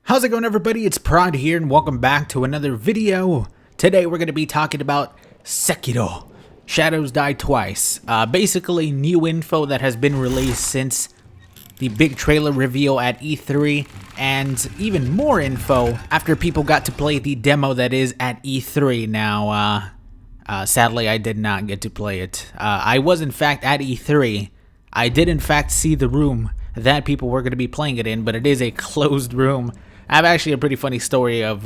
How's it going, everybody? It's Prod here and welcome back to another video. Today we're going to be talking about Sekiro, Shadows Die Twice. Basically new info that has been released since the big trailer reveal at E3, and even more info after people got to play the demo that is at E3. Now, sadly I did not get to play it. I was in fact at E3. I did in fact see the room that people were going to be playing it in, but it is a closed room. I have actually a pretty funny story of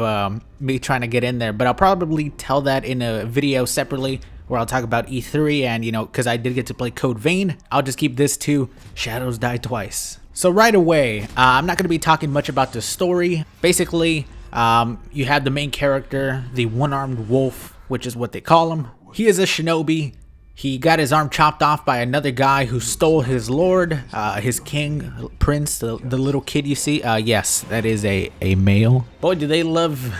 me trying to get in there, but I'll probably tell that in a video separately where I'll talk about E3 and, you know, because I did get to play Code Vein, I'll just keep this to Shadows Die Twice. So right away, I'm not going to be talking much about the story. Basically, you have the main character, the one-armed wolf, which is what they call him. He is a shinobi. He got his arm chopped off by another guy who stole his lord, his king, prince, the little kid you see. Yes, that is a male. Boy, do they love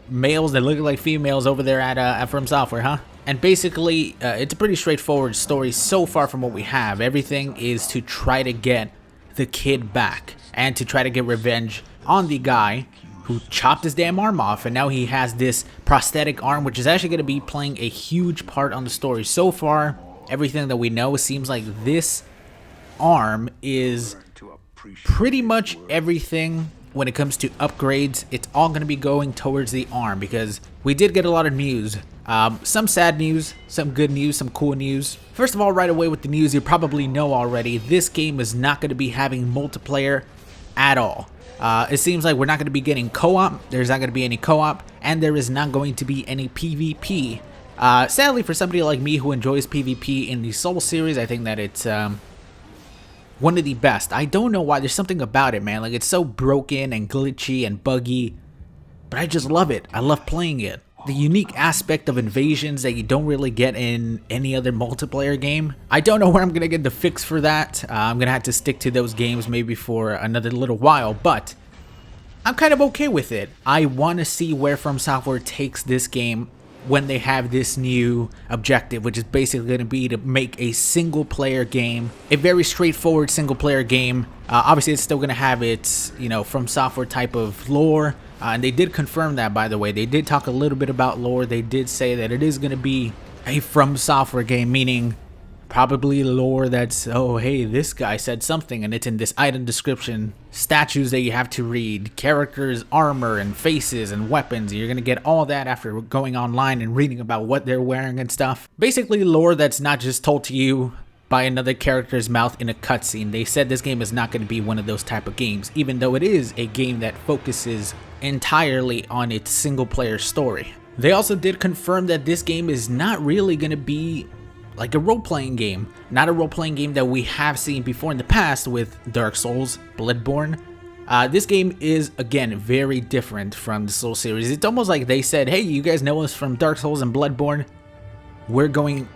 males that look like females over there at From Software, huh? And basically, it's a pretty straightforward story so far from what we have. Everything is to try to get the kid back and to try to get revenge on the guy who chopped his damn arm off, and now he has this prosthetic arm, which is actually going to be playing a huge part on the story. So far, everything that we know seems like this arm is pretty much everything when it comes to upgrades. It's all going to be going towards the arm, because we did get a lot of news. Some sad news, some good news, some cool news. First of all, right away with the news, you probably know already, this game is not going to be having multiplayer at all. It seems like we're not going to be getting co-op, there's not going to be any co-op, and there is not going to be any PvP. Sadly, for somebody like me who enjoys PvP in the Soul series, I think that it's one of the best. I don't know why, there's something about it, man. Like, it's so broken and glitchy and buggy, but I just love it. I love playing it. The unique aspect of invasions that you don't really get in any other multiplayer game. I don't know where I'm going to get the fix for that. I'm going to have to stick to those games maybe for another little while, but I'm kind of okay with it. I want to see where From Software takes this game when they have this new objective, which is basically going to be to make a single player game, a very straightforward single player game. Obviously, it's still going to have its, you know, From Software type of lore. And they did confirm that, by the way. They did talk a little bit about lore. They did say that it is going to be a From Software game, meaning probably lore that's, oh, hey, this guy said something, and it's in this item description. Statues that you have to read, characters, armor, and faces, and weapons. You're going to get all that after going online and reading about what they're wearing and stuff. Basically, lore that's not just told to you by another character's mouth in a cutscene. They said this game is not going to be one of those type of games, even though it is a game that focuses entirely on its single player story. They also did confirm that this game is not really going to be like a role-playing game, not a role-playing game that we have seen before in the past with Dark Souls, Bloodborne. This game is, again, very different from the Soul series. It's almost like they said, hey, you guys know us from Dark Souls and Bloodborne. We're going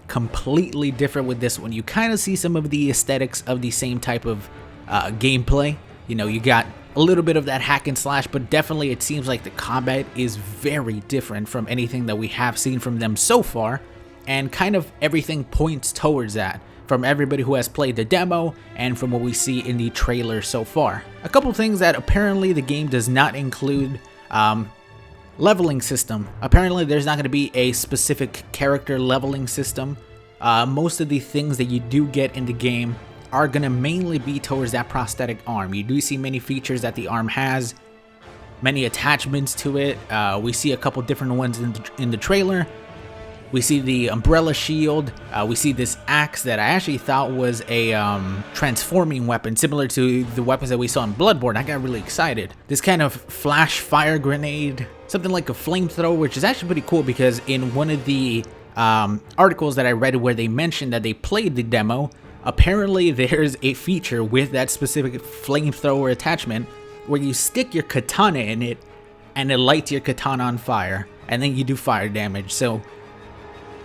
completely different with this one. You kind of see some of the aesthetics of the same type of gameplay. You know, you got a little bit of that hack and slash, but definitely it seems like the combat is very different from anything that we have seen from them so far, and kind of everything points towards that from everybody who has played the demo and from what we see in the trailer so far. A couple things that apparently the game does not include: leveling system. Apparently there's not going to be a specific character leveling system. Most of the things that you do get in the game are going to mainly be towards that prosthetic arm. You do see many features that the arm has, many attachments to it. We see a couple different ones in the trailer. We see the umbrella shield. We see this axe that I actually thought was a transforming weapon, similar to the weapons that we saw in Bloodborne. I got really excited. This kind of flash fire grenade, something like a flamethrower, which is actually pretty cool, because in one of the articles that I read where they mentioned that they played the demo, apparently there's a feature with that specific flamethrower attachment where you stick your katana in it and it lights your katana on fire, and then you do fire damage. So,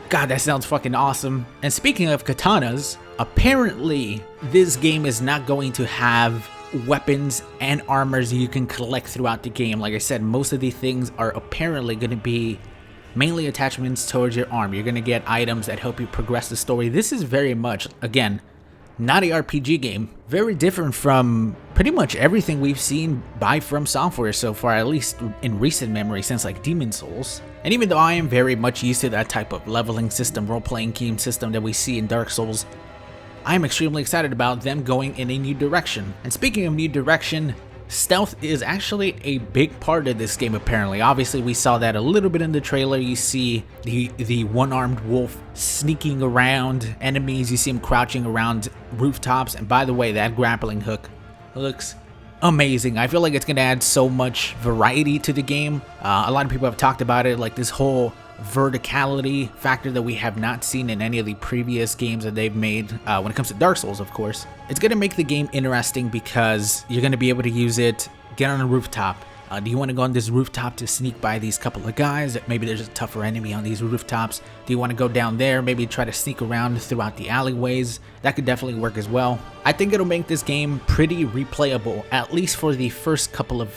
God, that sounds fucking awesome. And speaking of katanas, apparently this game is not going to have weapons and armors you can collect throughout the game. Like I said, most of these things are apparently going to be mainly attachments towards your arm. You're going to get items that help you progress the story. This is very much, again, not a RPG game. Very different from pretty much everything we've seen by From Software so far, at least in recent memory since like Demon Souls. And even though I am very much used to that type of leveling system, role-playing game system that we see in Dark Souls, I am extremely excited about them going in a new direction. And speaking of new direction, stealth is actually a big part of this game apparently. Obviously we saw that a little bit in the trailer. You see the one-armed wolf sneaking around enemies, you see him crouching around rooftops, and by the way, that grappling hook looks amazing. I feel like it's gonna add so much variety to the game. A lot of people have talked about it, like this whole verticality factor that we have not seen in any of the previous games that they've made when it comes to Dark Souls, of course. It's going to make the game interesting because you're going to be able to use it, get on a rooftop. Do you want to go on this rooftop to sneak by these couple of guys? Maybe there's a tougher enemy on these rooftops. Do you want to go down there, maybe try to sneak around throughout the alleyways? That could definitely work as well. I think it'll make this game pretty replayable, at least for the first couple of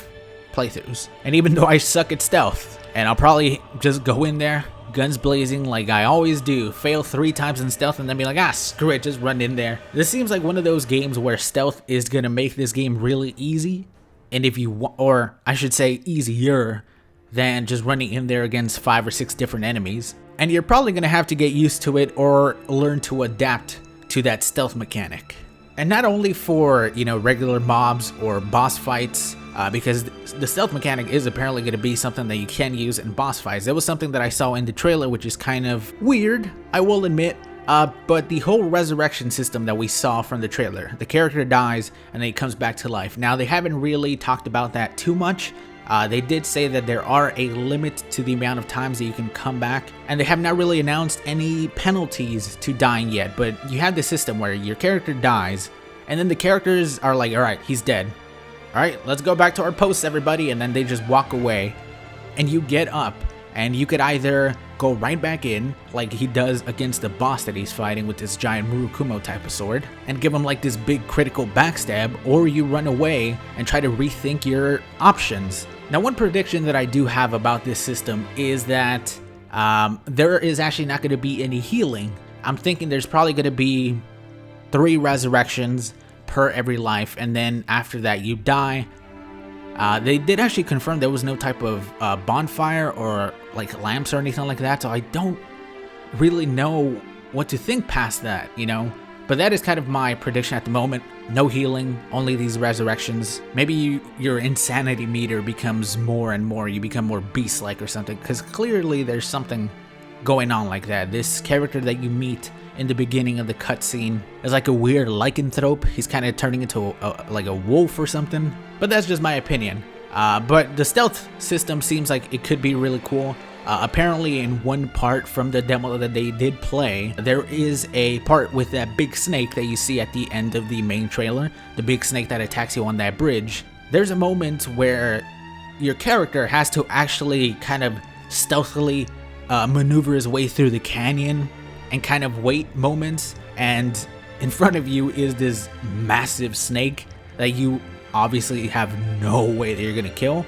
playthroughs. And even though I suck at stealth, and I'll probably just go in there, guns blazing like I always do, fail 3 times in stealth, and then be like, ah, screw it, just run in there. This seems like one of those games where stealth is gonna make this game really easy, and if you or I should say easier than just running in there against 5 or 6 different enemies. And you're probably gonna have to get used to it or learn to adapt to that stealth mechanic. And not only for, you know, regular mobs or boss fights, because the stealth mechanic is apparently going to be something that you can use in boss fights. That was something that I saw in the trailer, which is kind of weird, I will admit, but the whole resurrection system that we saw from the trailer, the character dies and then he comes back to life. Now, they haven't really talked about that too much. They did say that there are a limit to the amount of times that you can come back, and they have not really announced any penalties to dying yet, but you have the system where your character dies, and then the characters are like, alright, he's dead. Alright, let's go back to our posts, everybody, and then they just walk away, and you get up, and you could either go right back in, like he does against the boss that he's fighting with this giant Murokumo type of sword, and give him like this big critical backstab, or you run away and try to rethink your options. Now, one prediction that I do have about this system is that there is actually not going to be any healing. I'm thinking there's probably going to be 3 resurrections per every life, and then after that you die. They did actually confirm there was no type of bonfire or like lamps or anything like that, so I don't really know what to think past that, you know. But that is kind of my prediction at the moment. No healing, only these resurrections. Maybe your insanity meter becomes more and more, you become more beast-like or something, because clearly there's something going on like that. This character that you meet in the beginning of the cutscene is like a weird lycanthrope. He's kind of turning into like a wolf or something, but that's just my opinion. But the stealth system seems like it could be really cool. Apparently in one part from the demo that they did play, there is a part with that big snake that you see at the end of the main trailer, the big snake that attacks you on that bridge. There's a moment where your character has to actually kind of stealthily maneuver his way through the canyon and kind of wait moments, and in front of you is this massive snake that you obviously have no way that you're gonna kill,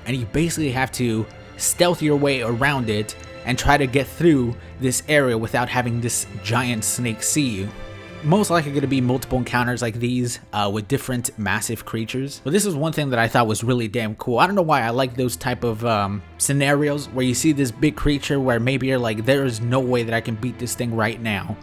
and you basically have to stealth your way around it and try to get through this area without having this giant snake see you. Most likely going to be multiple encounters like these with different massive creatures. But this is one thing that I thought was really damn cool. I don't know why I like those type of scenarios where you see this big creature where maybe you're like, there is no way that I can beat this thing right now.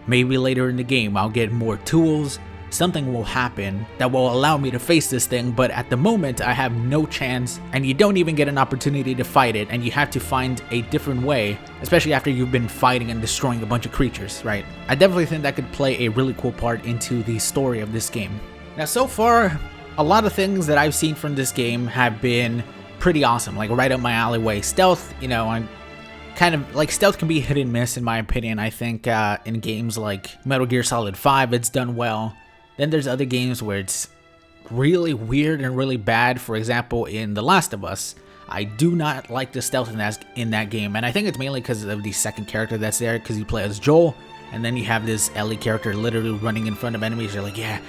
Maybe later in the game I'll get more tools, something will happen that will allow me to face this thing, but at the moment I have no chance, and you don't even get an opportunity to fight it, and you have to find a different way, especially after you've been fighting and destroying a bunch of creatures, right? I definitely think that could play a really cool part into the story of this game. Now, so far, a lot of things that I've seen from this game have been pretty awesome, like right up my alleyway. Stealth, you know, I'm kind of like, stealth can be hit and miss in my opinion. I think in games like Metal Gear Solid 5, it's done well. Then there's other games where it's really weird and really bad. For example, in The Last of Us, I do not like the stealth in that game, and I think it's mainly because of the second character that's there, because you play as Joel, and then you have this Ellie character literally running in front of enemies. You're like, yeah,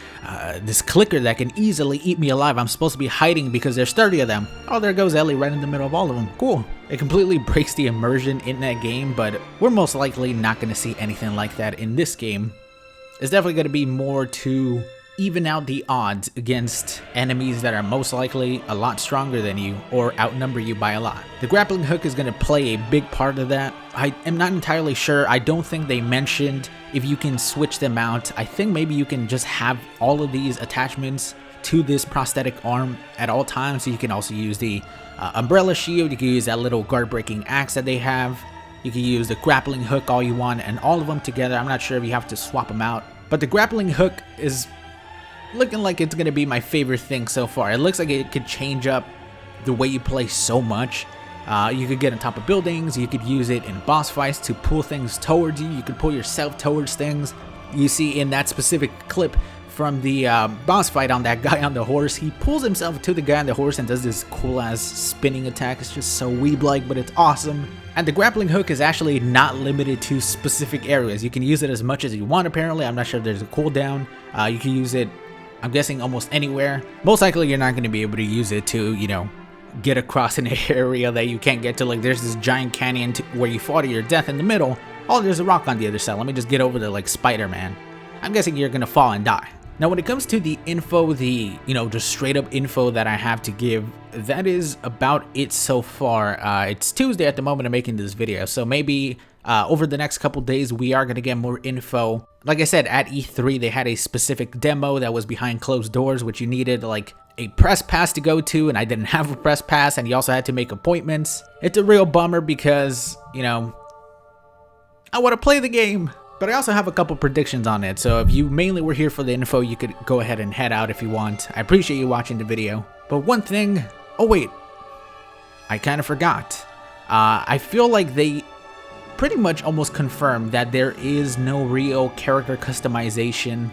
this clicker that can easily eat me alive. I'm supposed to be hiding because there's 30 of them. Oh, there goes Ellie right in the middle of all of them. Cool. It completely breaks the immersion in that game, but we're most likely not going to see anything like that in this game. is definitely going to be more to even out the odds against enemies that are most likely a lot stronger than you or outnumber you by a lot. The grappling hook is going to play a big part of that. I am not entirely sure. I don't think they mentioned if you can switch them out. I think maybe you can just have all of these attachments to this prosthetic arm at all times. So you can also use the umbrella shield, you can use that little guard breaking axe that they have, you can use the grappling hook all you want, and all of them together. I'm not sure if you have to swap them out, but the grappling hook is looking like it's going to be my favorite thing so far. It looks like it could change up the way you play so much. You could get on top of buildings, you could use it in boss fights to pull things towards you, you could pull yourself towards things. You see in that specific clip from the boss fight on that guy on the horse, he pulls himself to the guy on the horse and does this cool ass spinning attack. It's just so weeb-like, but it's awesome. And the grappling hook is actually not limited to specific areas. You can use it as much as you want apparently. I'm not sure if there's a cooldown. You can use it, I'm guessing, almost anywhere. Most likely you're not going to be able to use it to, you know, get across an area that you can't get to. Like there's this giant canyon where you fall to your death in the middle. Oh, there's a rock on the other side. Let me just get over there like Spider-Man. I'm guessing you're going to fall and die. Now when it comes to the info, the, you know, just straight up info that I have to give, that is about it so far. It's Tuesday at the moment of making this video, so maybe over the next couple days we are going to get more info. Like I said, at E3 they had a specific demo that was behind closed doors, which you needed like a press pass to go to, and I didn't have a press pass, and you also had to make appointments. It's a real bummer because, you know, I want to play the game. But I also have a couple predictions on it, so if you mainly were here for the info, you could go ahead and head out if you want. I appreciate you watching the video. But one thing, oh wait, I kind of forgot. I feel like they pretty much almost confirmed that there is no real character customization,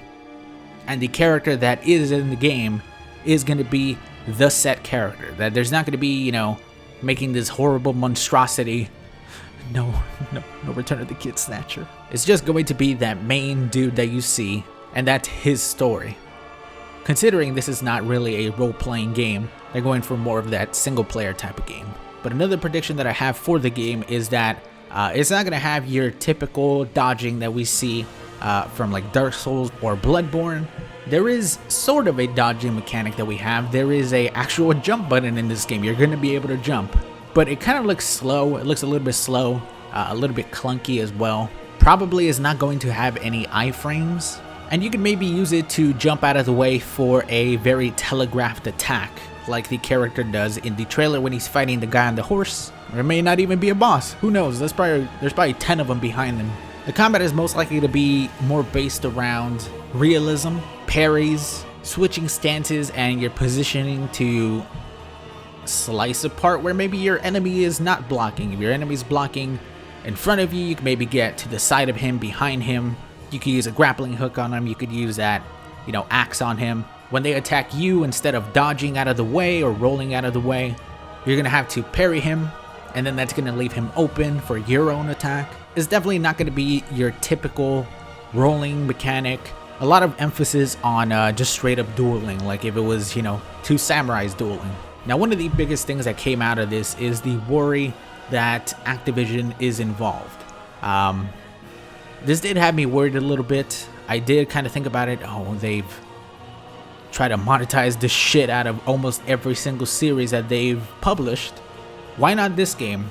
and the character that is in the game is going to be the set character. That there's not going to be, you know, making this horrible monstrosity. No Return of the Kid Snatcher. It's just going to be that main dude that you see, and that's his story. Considering this is not really a role-playing game, they're going for more of that single-player type of game. But another prediction that I have for the game is that it's not going to have your typical dodging that we see from like Dark Souls or Bloodborne. There is sort of a dodging mechanic that we have. There is a actual jump button in this game. You're going to be able to jump. But it kind of looks slow. It looks a little bit slow, a little bit clunky as well. Probably is not going to have any iframes. And you can maybe use it to jump out of the way for a very telegraphed attack, like the character does in the trailer when he's fighting the guy on the horse. Or it may not even be a boss. Who knows? There's probably 10 of them behind him. The combat is most likely to be more based around realism, parries, switching stances, and your positioning to slice apart where maybe your enemy is not blocking. If your enemy's blocking in front of you, you can maybe get to the side of him, behind him. You could use a grappling hook on him. You could use that, you know, axe on him. When they attack you, instead of dodging out of the way or rolling out of the way, you're gonna have to parry him, and then that's gonna leave him open for your own attack. It's definitely not gonna be your typical rolling mechanic. A lot of emphasis on just straight up dueling, like if it was, you know, two samurais dueling. Now, one of the biggest things that came out of this is the worry that Activision is involved. This did have me worried a little bit. I did kind of think about it. Oh, they've tried to monetize the shit out of almost every single series that they've published. Why not this game?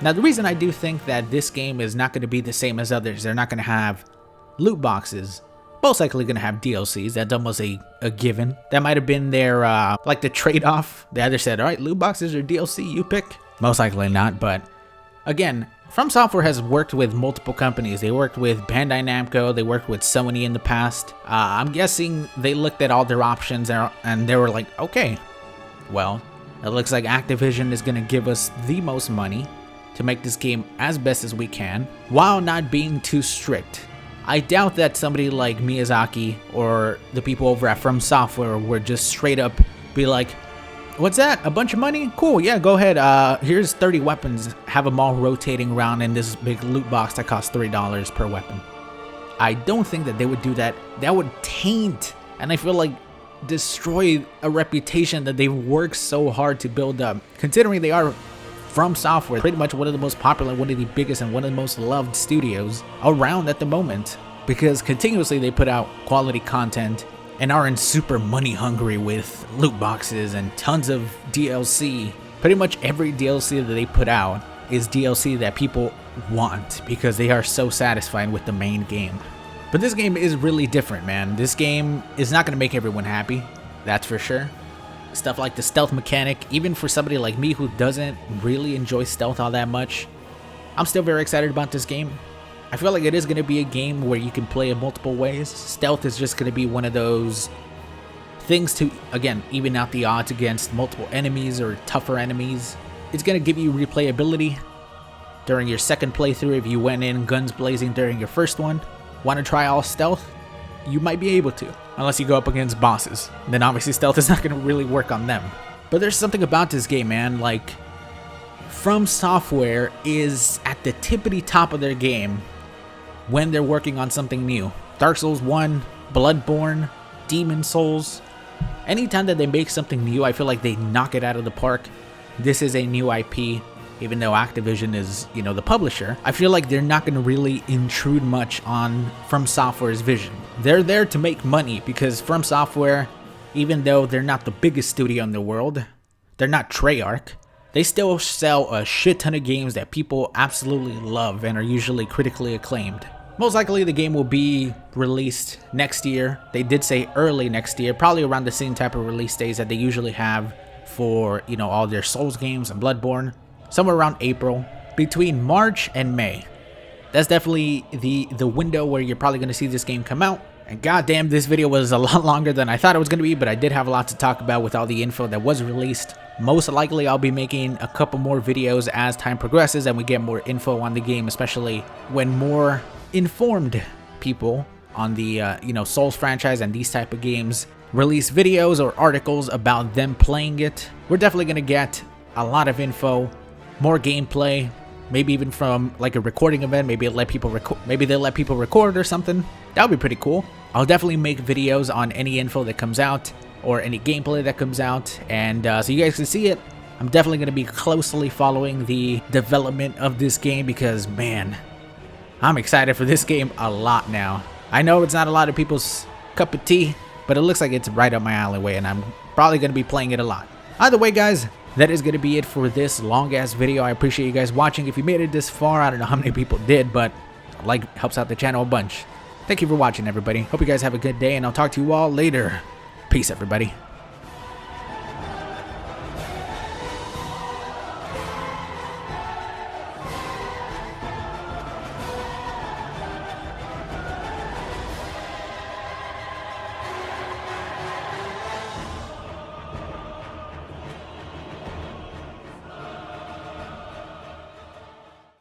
Now, the reason I do think that this game is not going to be the same as others, they're not going to have loot boxes. Most likely going to have DLCs. That's almost a given. That might have been their, like the trade-off. They either said, all right, loot boxes or DLC, you pick. Most likely not, but again, From Software has worked with multiple companies. They worked with Bandai Namco, they worked with Sony in the past. I'm guessing they looked at all their options and they were like, okay, well, it looks like Activision is going to give us the most money to make this game as best as we can, while not being too strict. I doubt that somebody like Miyazaki or the people over at From Software would just straight up be like, what's that? A bunch of money? Cool, yeah, go ahead. Here's 30 weapons. Have them all rotating around in this big loot box that costs $3 per weapon. I don't think that they would do that. That would taint, and I feel like destroy a reputation that they've worked so hard to build up. Considering they are From Software, pretty much one of the most popular, one of the biggest, and one of the most loved studios around at the moment. because continuously they put out quality content and aren't super money hungry with loot boxes and tons of DLC. Pretty much every DLC that they put out is DLC that people want because they are so satisfied with the main game. But this game is really different, man. This game is not going to make everyone happy, that's for sure. Stuff like the stealth mechanic, even for somebody like me who doesn't really enjoy stealth all that much, I'm still very excited about this game. I feel like it is going to be a game where you can play in multiple ways. Stealth is just going to be one of those things to, again, even out the odds against multiple enemies or tougher enemies. It's going to give you replayability during your second playthrough. If you went in guns blazing during your first one, want to try all stealth, you might be able to, unless you go up against bosses. Then obviously stealth is not going to really work on them. But there's something about this game, man. Like, From Software is at the tippity top of their game when they're working on something new. Dark Souls 1, Bloodborne, Demon Souls. Anytime that they make something new, I feel like they knock it out of the park. This is a new IP, even though Activision is, you know, the publisher. I feel like they're not going to really intrude much on From Software's vision. They're there to make money because From Software, even though they're not the biggest studio in the world, they're not Treyarch, they still sell a shit ton of games that people absolutely love and are usually critically acclaimed. Most likely the game will be released next year. They did say early next year, probably around the same type of release days that they usually have for, you know, all their Souls games and Bloodborne. Somewhere around April, between March and May. That's definitely the window where you're probably going to see this game come out. And goddamn, this video was a lot longer than I thought it was going to be, but I did have a lot to talk about with all the info that was released. Most likely I'll be making a couple more videos as time progresses and we get more info on the game, especially when more informed people on the you know, Souls franchise and these type of games release videos or articles about them playing it. We're definitely going to get a lot of info, more gameplay, maybe even from like a recording event. Maybe they'll let people record or something. That would be pretty cool. I'll definitely make videos on any info that comes out or any gameplay that comes out, and so you guys can see it. I'm definitely going to be closely following the development of this game because, man, I'm excited for this game a lot now. I know it's not a lot of people's cup of tea, but it looks like it's right up my alleyway, and I'm probably going to be playing it a lot. Either way, guys, that is going to be it for this long-ass video. I appreciate you guys watching. If you made it this far, I don't know how many people did, but like helps out the channel a bunch. Thank you for watching, everybody. Hope you guys have a good day, and I'll talk to you all later. Peace, everybody.